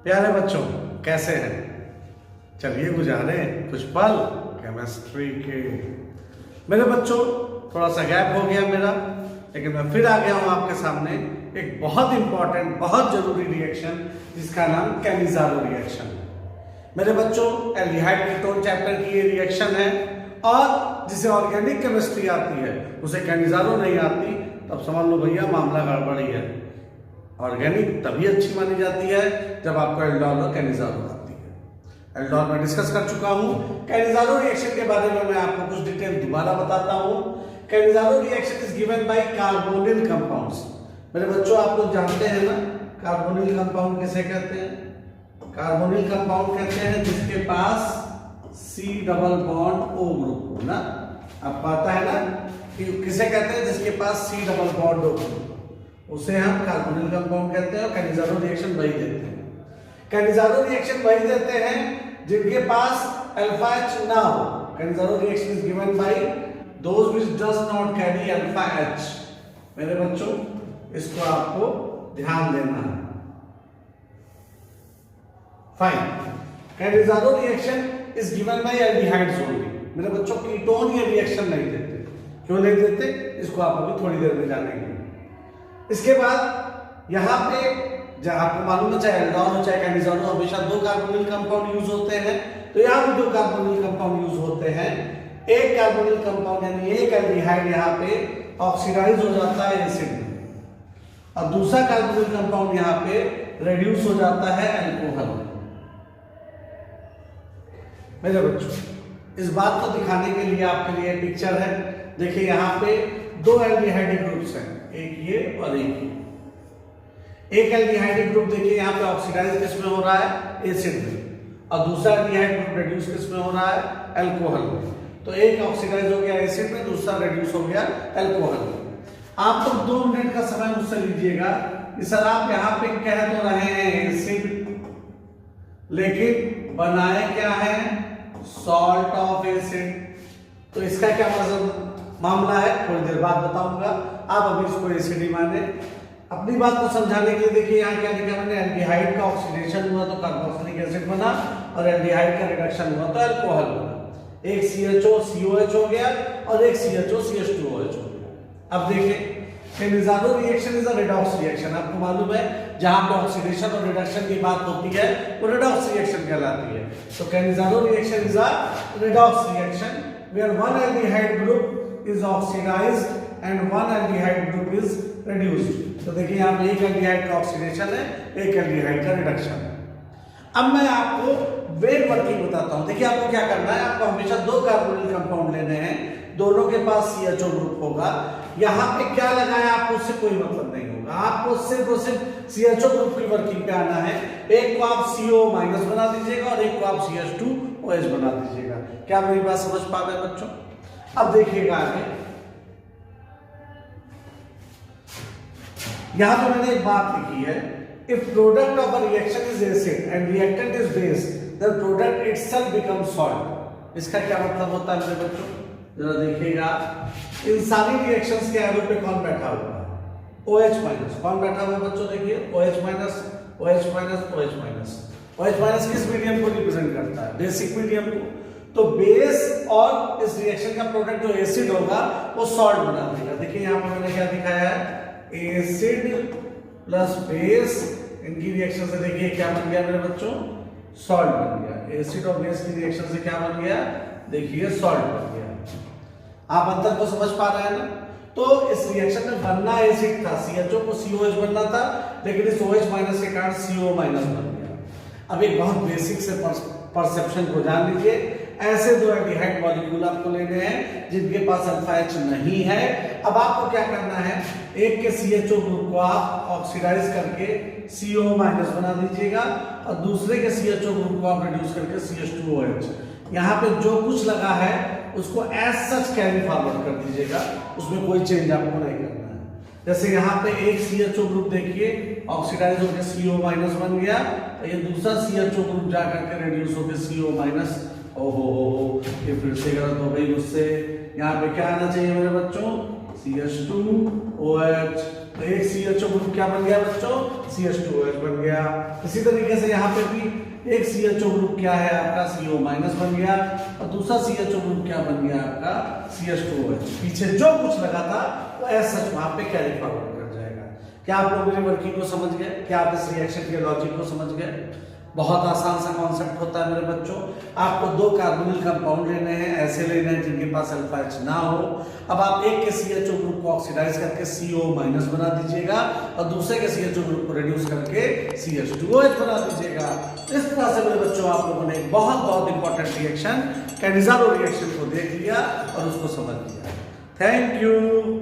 प्यारे बच्चों, कैसे हैं? चलिए गुजारे कुछ पल केमिस्ट्री के। मेरे बच्चों, थोड़ा सा गैप हो गया मेरा, लेकिन मैं फिर आ गया हूं आपके सामने एक बहुत इंपॉर्टेंट, बहुत जरूरी रिएक्शन जिसका नाम कैनिज़ारो रिएक्शन है। मेरे बच्चों, एल्डिहाइड कीटोन चैप्टर की ये रिएक्शन है और जिसे ऑर्गेनिक केमिस्ट्री आती है उसे कैनिज़ारो नहीं आती, तब समझ लो भैया मामला गड़बड़ी है। ऑर्गेनिक तभी अच्छी मानी जाती है जब आपको एल्डोल और कैनिज़ारो आती है। एल्डोल में डिस्कस कर चुका हूं। कैनिज़ारो रिएक्शन के बारे में मैं आपको कुछ डिटेल दोबारा बताता हूं। Cannizzaro reaction is given by carbonyl compounds. मेरे बच्चों, आप लोग जानते हैं ना कार्बोनिल कंपाउंड किसे कहते हैं? कार्बोनिल कंपाउंड कहते हैं जिसके पास C double bond O group हो ना। आपको पता है ना कि किसे कहते हैं जिसके पास C double bond O group, उसे हम कार्बोनिल कंपाउंड कहते हैं। और कैनिज़ारो रिएक्शन वही देते हैं। कैनिज़ारो रिएक्शन वही देते हैं जिनके पास अल्फा H ना हो। Cannizzaro reaction is given by those which does not carry alpha H। मेरे बच्चों, इसको आपको ध्यान देना है। Fine. Cannizzaro reaction is given by aldehydes only. मेरे बच्चों, कीटोन ये रिएक्शन नहीं देते। क्यों नहीं देते? इसको आप अभी थोड़ी देर में जानेंगे। इसके बाद यहाँ पे जहाँ आपको मालूम है चाहे एल्डोल हो चाहे कैनिज़ारो, हमेशा दो कार्बोनिल कंपाउंड यूज होते हैं। तो यहाँ भी दो कार्बोनिल कंपाउंड यूज होते हैं। एक कार्बोनिल कंपाउंड यानी एक एल्डिहाइड यहाँ पे ऑक्सीडाइज हो जाता है एसिड में, और दूसरा कार्बोनिल कंपाउंड यहाँ पे रेड्यूस हो जाता है अल्कोहल में। मेरे बच्चों, इस बात को दिखाने के लिए आपके लिए पिक्चर है। देखिए यहाँ पे दो एल्डिहाइड ग्रुप्स हैं, एक ये और एक ये। एक एल्डिहाइड ग्रुप देखिए यहाँ पे ऑक्सीडाइज किस में हो रहा है? एसिड में। और दूसरा एल्डिहाइड ग्रुप रेड्यूस किस में हो रहा है? अल्कोहल में। तो एक ऑक्सीडाइज हो गया एसिड में, दूसरा रेड्यूस हो गया अल्कोहल में। आप तो 2 मिनट का समय मुझसे लीजिएगा कि सर आप यहाँ पे कह तो रहे हैं एसिड, लेकिन बनाए क्या है? Salt of acid. तो इसका क्या मामला है थोड़ी देर बाद बताऊंगा। आप अभी इसको एसिड ही माने। अपनी बात को समझाने के लिए देखिए यहाँ क्या लिखा मैंने, एल्डिहाइड का ऑक्सीडेशन हुआ तो कार्बोक्सिलिक एसिड बना, और एल्डिहाइड का रिडक्शन हुआ तो अल्कोहल बना। एक CHO COH हो गया और एक CHO CH2OH हो गया। अब देखिए, Cannizzaro reaction is a redox reaction. आपको मालूम है जहां पे ऑक्सीडेशन और रिडक्शन की बात होती है वो रेडॉक्स रिएक्शन कहलाती है। तो Cannizzaro reaction is a redox reaction where one aldehyde group is oxidized and one aldehyde group is reduced। तो देखिए यहाँ पे एक एल्डिहाइड का ऑक्सीडेशन है, एक एल्डिहाइड का रिडक्शन है। अब मैं आपको वेग वर्किंग बताता हूँ। देखिए आपको क्या करना है, आपको हमेशा दो कार्बोनिल कंपाउंड लेने हैं, दोनों के पास CHO ग्रुप होगा। यहाँ पे क्या लगा है आपको उससे कोई मतलब नहीं होगा। आपको सिर्फ और सिर्फ CHO ग्रुप की वर्किंग पे आना है। एक को आप CO माइनस बना दीजिएगा और एक को आप CH2OH बना दीजिएगा। क्या मेरी बात समझ पा रहे हैं बच्चों? अब देखिएगा आगे, यहां पे मैंने एक बात लिखी है, if product of a reaction is acid and reactant is base then product itself become salt. इसका क्या मतलब होता है मेरे बच्चों? जरा देखिएगा, इन सारी रिएक्शंस के एरो पे कौन बैठा हुआ है? OH minus. कौन बैठा हुआ है बच्चों? देखिए OH minus, OH minus, OH minus. OH minus किस मीडियम को रिप्रेजेंट करता है? बेसिक मीडियम को। तो बेस और इस रिएक्शन का प्रोडक्ट जो एसिड होगा वो सॉल्ट बना देगा। देखिए यहाँ पे मैंने क्या दिखाया है, एसिड प्लस बेस, इनकी रिएक्शन से देखिए क्या बन गया मेरे बच्चों? सॉल्ट बन गया। एसिड और बेस की रिएक्शन से क्या बन गया? देखिए सॉल्ट बन गया। आप अंतर को समझ पा रहे हैं ना? तो इस रिएक्शन में बनना एसिड था, CHO को COH बनना था, लेकिन इस OH माइनस के कारण CO माइनस बन गया। अब एक बहुत बेसिक से परसेप्शन को जान लीजिए। ऐसे दो एल्डिहाइड मॉलिक्यूल आपको लेने हैं जिनके पास अल्फा H नहीं है। अब आपको क्या करना है, एक के CHO ग्रुप को आप ऑक्सीडाइज करके CO माइनस बना दीजिएगा और दूसरे के CHO ग्रुप को आप रिड्यूस करके CH2OH। यहाँ पे जो कुछ लगा है उसको एज सच कैरी फॉरवर्ड कर दीजिएगा, उसमें कोई चेंज आपको नहीं करना है। जैसे यहाँ पे एक CHO ग्रुप देखिए ऑक्सीडाइज होकर CO माइनस बन गया, तो ये दूसरा CHO ग्रुप जाकर के रिड्यूस होकर CO माइनस। ओहो, ये फिर से गलत हो गई मुझसे। यहाँ पे क्या आना चाहिए मेरे बच्चों? CH2OH। तो एक CHO ग्रुप क्या बन गया बच्चों, CH2OH बन गया। इसी तरीके से यहाँ पे भी एक CHO ग्रुप क्या है आपका, CO- बन गया, और दूसरा CHO ग्रुप क्या बन गया आपका, CH2OH। पीछे जो कुछ लगा था वो ऐसा सच वहां पे कैरी फॉरवर्ड कर जाएगा। क्या आप लोग मेरी वर्किंग को समझ गए? क्या आप इस रिएक्शन के लॉजिक को समझ गए? बहुत आसान सा कॉन्सेप्ट होता है मेरे बच्चों। आपको 2 कार्बोनिल कंपाउंड लेने हैं, ऐसे लेने हैं जिनके पास अल्फा H ना हो। अब आप एक के CHO ग्रुप को ऑक्सीडाइज करके CO- बना दीजिएगा और दूसरे के CHO ग्रुप को रिड्यूस करके CH2OH बना दीजिएगा। इस तरह से मेरे बच्चों आप लोगों ने एक बहुत इंपॉर्टेंट रिएक्शन, कैनिज़ारो रिएक्शन को देख लिया और उसको समझ लिया। Thank you.